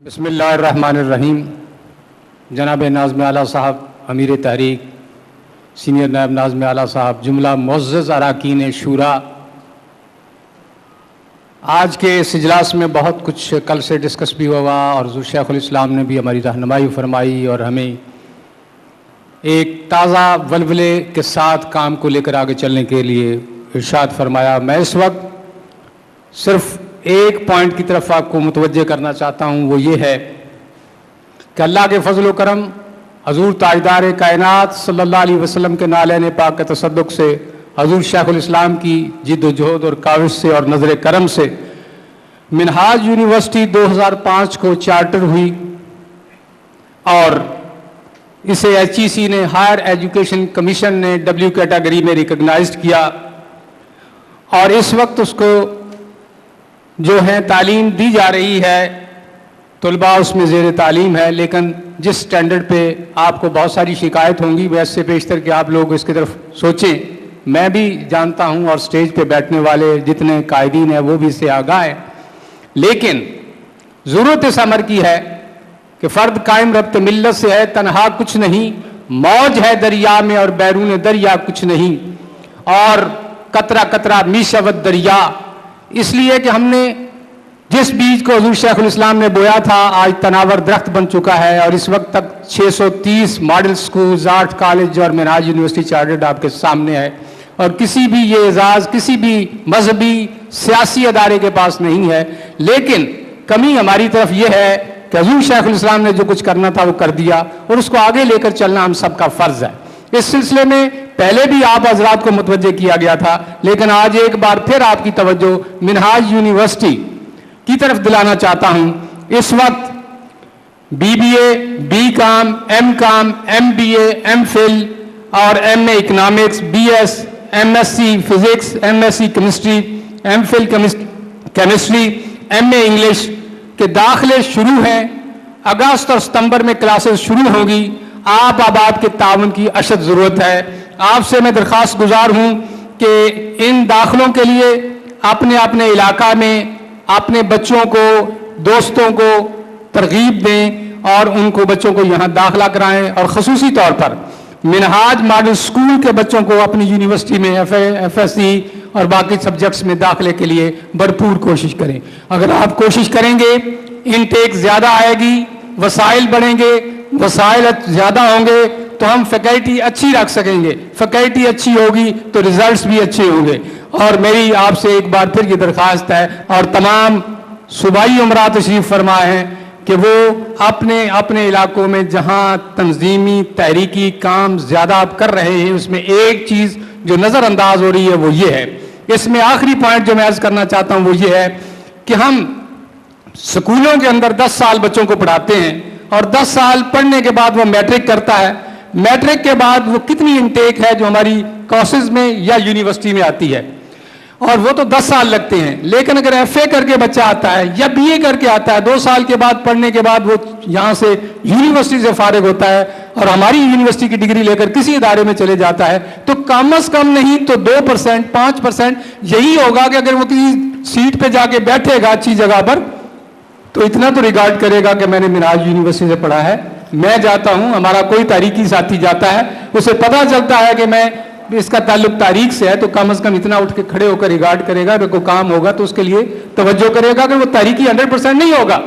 بسم اللہ الرحمن الرحیم۔ جناب ناظم اعلیٰ صاحب، امیر تحریک، سینئر نائب ناظم اعلیٰ صاحب، جملہ معزز اراکین شورا، آج کے اس اجلاس میں بہت کچھ کل سے ڈسکس بھی ہوا اور حضور شیخ الاسلام نے بھی ہماری رہنمائی فرمائی اور ہمیں ایک تازہ ولولے کے ساتھ کام کو لے کر آگے چلنے کے لیے ارشاد فرمایا۔ میں اس وقت صرف ایک پوائنٹ کی طرف آپ کو متوجہ کرنا چاہتا ہوں، وہ یہ ہے کہ اللہ کے فضل و کرم، حضور تاجدار کائنات صلی اللہ علیہ وسلم کے نالین پاک کے تصدق سے، حضور شیخ الاسلام کی جد و جہد اور کاوش سے اور نظر کرم سے منہاج یونیورسٹی 2005 کو چارٹر ہوئی اور اسے HEC نے، ہائر ایجوکیشن کمیشن نے W کیٹیگری میں ریکگنائزڈ کیا اور اس وقت اس کو جو ہے تعلیم دی جا رہی ہے، طلباء اس میں زیر تعلیم ہے، لیکن جس سٹینڈرڈ پہ آپ کو بہت ساری شکایت ہوں گی، ویسے سے پیشتر کہ آپ لوگ اس کی طرف سوچیں، میں بھی جانتا ہوں اور سٹیج پہ بیٹھنے والے جتنے قائدین ہیں وہ بھی اس سے آگاہ ہیں، لیکن ضرورت اس امر کی ہے کہ فرد قائم ربط ملت سے ہے، تنہا کچھ نہیں، موج ہے دریا میں اور بیرون دریا کچھ نہیں، اور قطرہ قطرہ می شود دریا۔ اس لیے کہ ہم نے جس بیج کو حضور شیخ الاسلام نے بویا تھا آج تناور درخت بن چکا ہے، اور اس وقت تک 630 ماڈل سکولز، آرٹ کالج اور منہاج یونیورسٹی چارٹرڈ آپ کے سامنے ہے، اور کسی بھی یہ اعزاز کسی بھی مذہبی سیاسی ادارے کے پاس نہیں ہے، لیکن کمی ہماری طرف یہ ہے کہ حضور شیخ الاسلام نے جو کچھ کرنا تھا وہ کر دیا، اور اس کو آگے لے کر چلنا ہم سب کا فرض ہے۔ اس سلسلے میں پہلے بھی آپ حضرات کو متوجہ کیا گیا تھا، لیکن آج ایک بار پھر آپ کی توجہ منہاج یونیورسٹی کی طرف دلانا چاہتا ہوں۔ اس وقت BBA، BCom، MCom، MBA، MPhil اور MA economics, BS، MSc physics, MSc chemistry, MPhil chemistry, MA English کے داخلے شروع ہیں۔ اگست اور ستمبر میں کلاسز شروع ہوگی۔ آپ کے تعاون کی اشد ضرورت ہے۔ آپ سے میں درخواست گزار ہوں کہ ان داخلوں کے لیے اپنے اپنے علاقہ میں اپنے بچوں کو، دوستوں کو ترغیب دیں اور ان کو بچوں کو یہاں داخلہ کرائیں، اور خصوصی طور پر منہاج ماڈل سکول کے بچوں کو اپنی یونیورسٹی میں FSC اور باقی سبجیکٹس میں داخلے کے لیے بھرپور کوشش کریں۔ اگر آپ کوشش کریں گے، انٹیک زیادہ آئے گی، وسائل بڑھیں گے، وسائل زیادہ ہوں گے تو ہم فیکلٹی اچھی رکھ سکیں گے، فیکلٹی اچھی ہوگی تو ریزلٹس بھی اچھے ہوں گے۔ اور میری آپ سے ایک بار پھر یہ درخواست ہے، اور تمام صوبائی امراء تشریف فرما ہیں کہ وہ اپنے اپنے علاقوں میں جہاں تنظیمی تحریکی کام زیادہ آپ کر رہے ہیں، اس میں ایک چیز جو نظر انداز ہو رہی ہے وہ یہ ہے۔ اس میں آخری پوائنٹ جو میں عرض کرنا چاہتا ہوں وہ یہ ہے کہ ہم سکولوں کے اندر 10 سال بچوں کو پڑھاتے ہیں، اور 10 سال پڑھنے کے بعد وہ میٹرک کرتا ہے۔ میٹرک کے بعد وہ کتنی انٹیک ہے جو ہماری کورسز میں یا یونیورسٹی میں آتی ہے، اور وہ تو 10 سال لگتے ہیں، لیکن اگر FA کر کے بچہ آتا ہے یا BA کر کے آتا ہے، 2 سال کے بعد پڑھنے کے بعد وہ یہاں سے یونیورسٹی سے فارغ ہوتا ہے اور ہماری یونیورسٹی کی ڈگری لے کر کسی ادارے میں چلے جاتا ہے، تو کم از کم نہیں تو 2%، 5% یہی ہوگا کہ اگر وہ کسی سیٹ پہ جا کے بیٹھے گا اچھی جگہ پر تو اتنا تو ریگارڈ کرے گا کہ میں نے منہاج یونیورسٹی سے پڑھا ہے۔ میں جاتا ہوں، ہمارا کوئی تاریخی ساتھی جاتا ہے، اسے پتہ چلتا ہے کہ میں اس کا تعلق تاریخ سے ہے، تو کم از کم اتنا اٹھ کے کھڑے ہو کر ریگارڈ کرے گا، اگر کوئی کام ہوگا تو اس کے لیے توجہ کرے گا، کہ وہ تاریخی 100% نہیں ہوگا،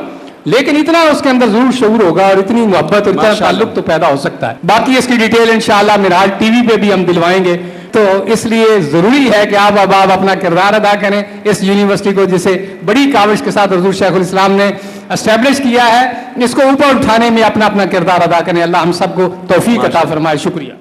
لیکن اتنا اس کے اندر ضرور شعور ہوگا اور اتنی محبت اور اتنا تعلق تو پیدا ہو سکتا ہے۔ باقی اس کی ڈیٹیل انشاءاللہ منہاج TV پہ بھی ہم دلوائیں گے۔ تو اس لیے ضروری ہے کہ آپ اپنا کردار ادا کریں اس یونیورسٹی کو، جسے بڑی کاوش کے ساتھ حضور شیخ الاسلام نے اسٹیبلش کیا ہے، اس کو اوپر اٹھانے میں اپنا کردار ادا کریں۔ اللہ ہم سب کو توفیق عطا فرمائے۔ شکریہ۔